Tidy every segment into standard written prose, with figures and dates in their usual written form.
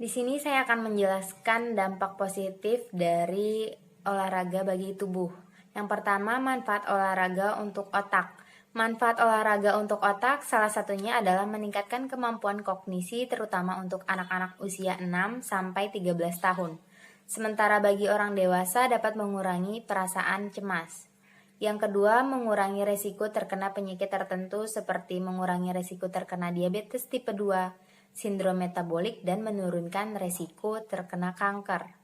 Di sini saya akan menjelaskan dampak positif dari olahraga bagi tubuh. Yang pertama, manfaat olahraga untuk otak. Manfaat olahraga untuk otak salah satunya adalah meningkatkan kemampuan kognisi terutama untuk anak-anak usia 6 sampai 13 tahun. Sementara bagi orang dewasa dapat mengurangi perasaan cemas. Yang kedua, mengurangi resiko terkena penyakit tertentu seperti mengurangi resiko terkena diabetes tipe 2, sindrom metabolik, dan menurunkan resiko terkena kanker.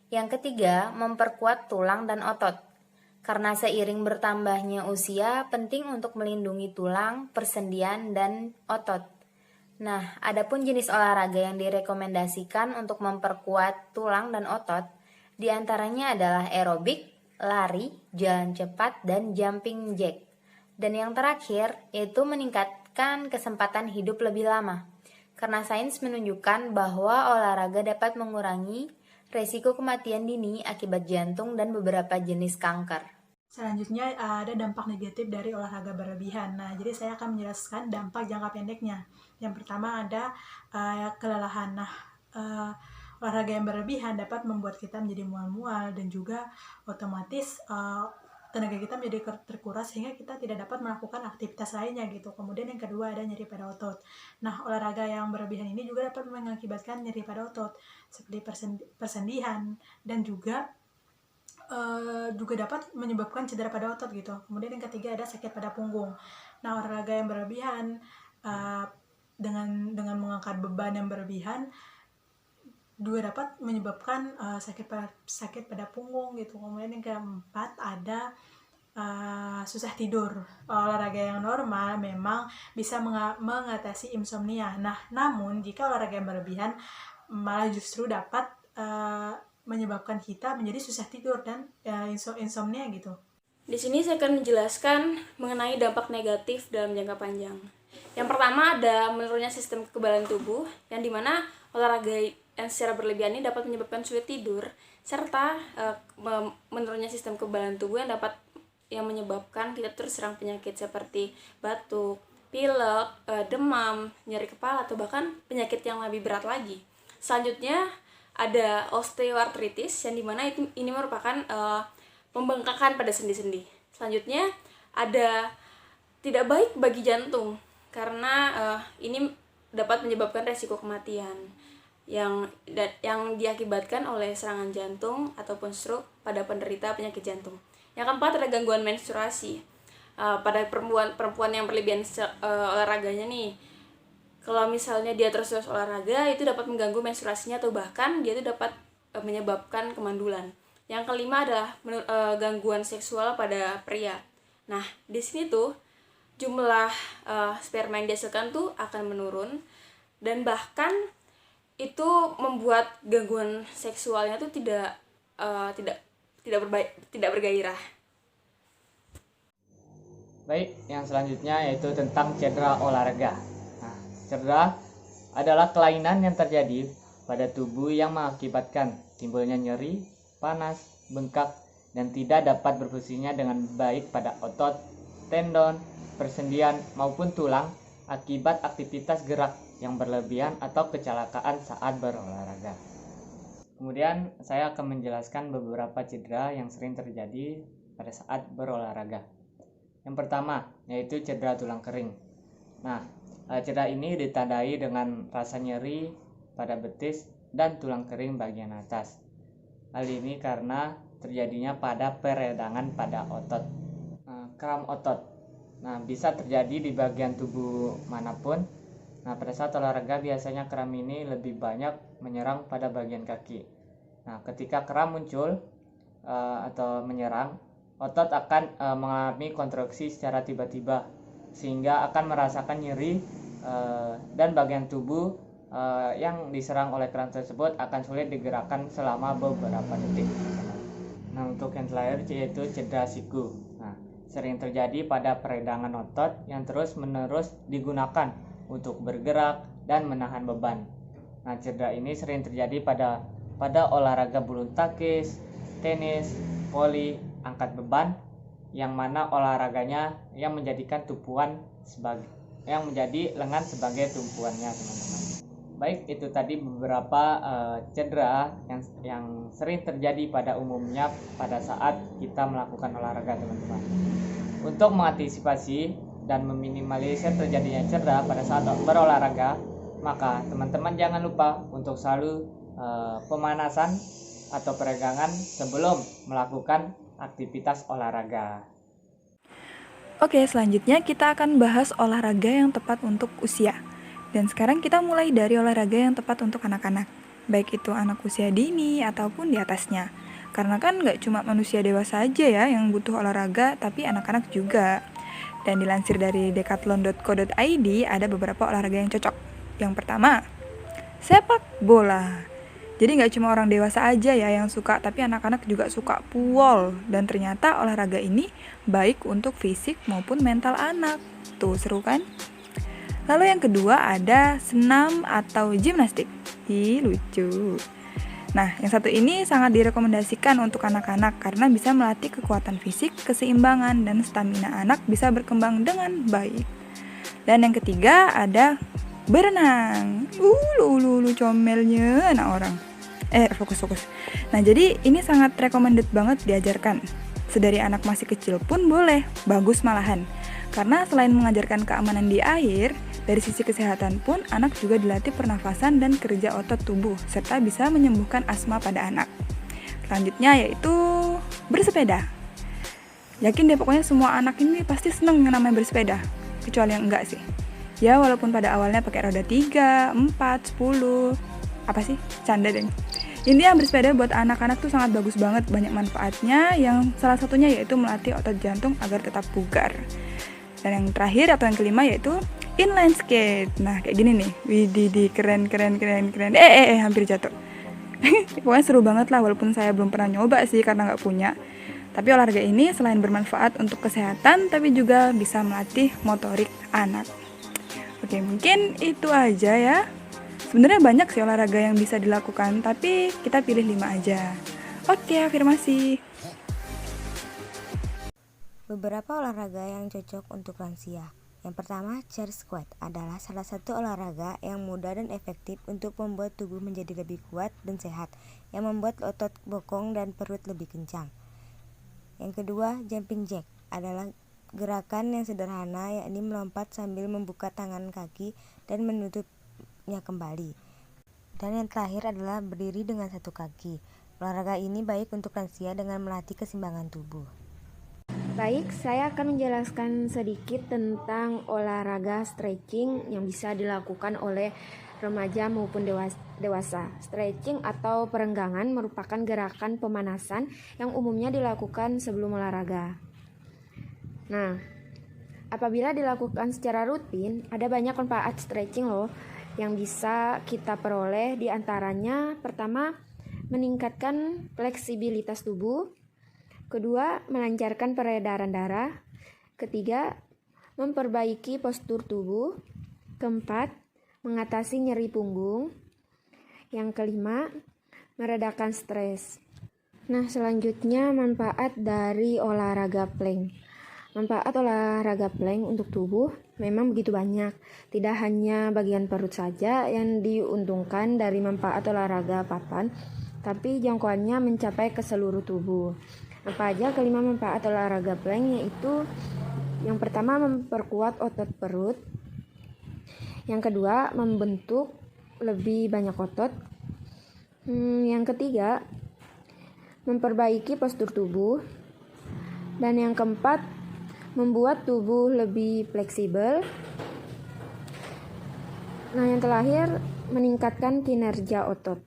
Yang ketiga, memperkuat tulang dan otot. Karena seiring bertambahnya usia, penting untuk melindungi tulang, persendian, dan otot. Nah, adapun jenis olahraga yang direkomendasikan untuk memperkuat tulang dan otot, diantaranya adalah aerobik, lari, jalan cepat, dan jumping jack. Dan yang terakhir, yaitu meningkatkan kesempatan hidup lebih lama. Karena sains menunjukkan bahwa olahraga dapat mengurangi resiko kematian dini akibat jantung dan beberapa jenis kanker. Selanjutnya ada dampak negatif dari olahraga berlebihan. Nah, jadi saya akan menjelaskan dampak jangka pendeknya. Yang pertama ada kelelahan. Nah, olahraga yang berlebihan dapat membuat kita menjadi mual-mual dan juga otomatis tenaga kita menjadi terkuras sehingga kita tidak dapat melakukan aktivitas lainnya gitu. Kemudian yang kedua ada nyeri pada otot. Nah, olahraga yang berlebihan ini juga dapat mengakibatkan nyeri pada otot seperti persendihan dan juga dapat menyebabkan cedera pada otot gitu. Kemudian yang ketiga ada sakit pada punggung. Nah, olahraga yang berlebihan dengan mengangkat beban yang berlebihan juga dapat menyebabkan sakit pada punggung gitu. Kemudian yang keempat ada susah tidur. Olahraga yang normal memang bisa mengatasi insomnia. Nah, namun jika olahraga yang berlebihan malah justru dapat menyebabkan kita menjadi susah tidur dan insomnia gitu. Di sini saya akan menjelaskan mengenai dampak negatif dalam jangka panjang. Yang pertama ada menurunnya sistem kekebalan tubuh, yang dimana olahraga yang secara berlebihan ini dapat menyebabkan sulit tidur, serta menurunnya sistem kekebalan tubuh yang menyebabkan kita terserang penyakit seperti batuk, pilek, demam, nyeri kepala, atau bahkan penyakit yang lebih berat lagi. Selanjutnya ada osteoartritis, yang dimana ini merupakan pembengkakan pada sendi-sendi. Selanjutnya ada tidak baik bagi jantung, karena ini dapat menyebabkan resiko kematian yang diakibatkan oleh serangan jantung ataupun stroke pada penderita penyakit jantung. Yang keempat ada gangguan menstruasi. Pada perempuan yang berlebihan olahraganya nih, kalau misalnya dia terus olahraga, itu dapat mengganggu menstruasinya atau bahkan dia itu dapat menyebabkan kemandulan. Yang kelima adalah gangguan seksual pada pria. Nah, di sini tuh jumlah sperma yang dihasilkan tuh akan menurun, dan bahkan itu membuat gangguan seksualnya tuh tidak bergairah. Baik, yang selanjutnya yaitu tentang cedera olahraga. Nah, cedera adalah kelainan yang terjadi pada tubuh yang mengakibatkan timbulnya nyeri, panas, bengkak, dan tidak dapat berfungsinya dengan baik pada otot, tendon, persendian, maupun tulang akibat aktivitas gerak yang berlebihan atau kecelakaan saat berolahraga. Kemudian saya akan menjelaskan beberapa cedera yang sering terjadi pada saat berolahraga. Yang pertama yaitu cedera tulang kering. Nah, cedera ini ditandai dengan rasa nyeri pada betis dan tulang kering bagian atas. Hal ini karena terjadinya pada peredangan pada otot. Kram otot. Nah, bisa terjadi di bagian tubuh manapun. Nah, pada saat olahraga biasanya kram ini lebih banyak menyerang pada bagian kaki. Nah, ketika kram muncul atau menyerang, otot akan mengalami kontraksi secara tiba-tiba sehingga akan merasakan nyeri dan bagian tubuh yang diserang oleh kram tersebut akan sulit digerakkan selama beberapa detik. Nah, untuk yang terakhir yaitu cedera siku. Nah, sering terjadi pada peredangan otot yang terus-menerus digunakan untuk bergerak dan menahan beban. Nah, cedera ini sering terjadi pada olahraga bulu tangkis, tenis, voli, angkat beban, yang mana olahraganya yang menjadikan tumpuan yang menjadi lengan sebagai tumpuannya, teman-teman. Baik, itu tadi beberapa cedera yang sering terjadi pada umumnya pada saat kita melakukan olahraga, teman-teman. Untuk mengantisipasi dan meminimalisir terjadinya cedera pada saat berolahraga, maka teman-teman jangan lupa untuk selalu pemanasan atau peregangan sebelum melakukan aktivitas olahraga. Oke, selanjutnya kita akan bahas olahraga yang tepat untuk usia. Dan sekarang kita mulai dari olahraga yang tepat untuk anak-anak, baik itu anak usia dini ataupun di atasnya. Karena kan nggak cuma manusia dewasa aja ya yang butuh olahraga, tapi anak-anak juga. Dan dilansir dari decathlon.co.id ada beberapa olahraga yang cocok. Yang pertama, sepak bola. Jadi nggak cuma orang dewasa aja ya yang suka, tapi anak-anak juga suka puol. Dan ternyata olahraga ini baik untuk fisik maupun mental anak. Tuh, seru kan? Lalu yang kedua ada senam atau gimnastik. Ih, lucu. Nah, yang satu ini sangat direkomendasikan untuk anak-anak karena bisa melatih kekuatan fisik, keseimbangan, dan stamina anak bisa berkembang dengan baik. Dan yang ketiga ada berenang. Lu comelnya anak orang. Fokus. Nah, jadi ini sangat recommended banget diajarkan. Sedari anak masih kecil pun boleh, bagus malahan. Karena selain mengajarkan keamanan di air, dari sisi kesehatan pun anak juga dilatih pernafasan dan kerja otot tubuh, serta bisa menyembuhkan asma pada anak. Selanjutnya yaitu bersepeda. Yakin deh pokoknya semua anak ini pasti seneng yang namanya bersepeda, kecuali yang enggak sih. Ya walaupun pada awalnya pakai roda 3, 4, 10, apa sih? Canda deh. Intinya bersepeda buat anak-anak tuh sangat bagus banget, banyak manfaatnya, yang salah satunya yaitu melatih otot jantung agar tetap bugar. Dan yang terakhir atau yang kelima yaitu inline skate. Nah kayak gini nih, widih keren. Hampir jatuh. Pokoknya seru banget lah, walaupun saya belum pernah nyoba sih karena nggak punya. Tapi olahraga ini selain bermanfaat untuk kesehatan, tapi juga bisa melatih motorik anak. Oke, mungkin itu aja ya. Sebenarnya banyak sih olahraga yang bisa dilakukan, tapi kita pilih 5 aja. Oke, afirmasi. Beberapa olahraga yang cocok untuk lansia. Yang pertama, chair squat adalah salah satu olahraga yang mudah dan efektif untuk membuat tubuh menjadi lebih kuat dan sehat, yang membuat otot bokong dan perut lebih kencang. Yang kedua, jumping jack adalah gerakan yang sederhana, yakni melompat sambil membuka tangan kaki dan menutupnya kembali. Dan yang terakhir adalah berdiri dengan satu kaki. Olahraga ini baik untuk lansia dengan melatih keseimbangan tubuh. Baik, saya akan menjelaskan sedikit tentang olahraga stretching yang bisa dilakukan oleh remaja maupun dewasa. Stretching atau perenggangan merupakan gerakan pemanasan yang umumnya dilakukan sebelum olahraga. Nah, apabila dilakukan secara rutin, ada banyak manfaat stretching loh yang bisa kita peroleh. Di antaranya, pertama, meningkatkan fleksibilitas tubuh. Kedua, melancarkan peredaran darah. Ketiga, memperbaiki postur tubuh. Keempat, mengatasi nyeri punggung. Yang kelima, meredakan stres. Nah, selanjutnya manfaat dari olahraga plank. Manfaat olahraga plank untuk tubuh memang begitu banyak. Tidak hanya bagian perut saja yang diuntungkan dari manfaat olahraga papan, tapi jangkauannya mencapai ke seluruh tubuh. Apa aja kelima manfaat olahraga plank, yaitu yang pertama memperkuat otot perut, yang kedua membentuk lebih banyak otot, yang ketiga memperbaiki postur tubuh, dan yang keempat membuat tubuh lebih fleksibel. Nah, yang terakhir meningkatkan kinerja otot.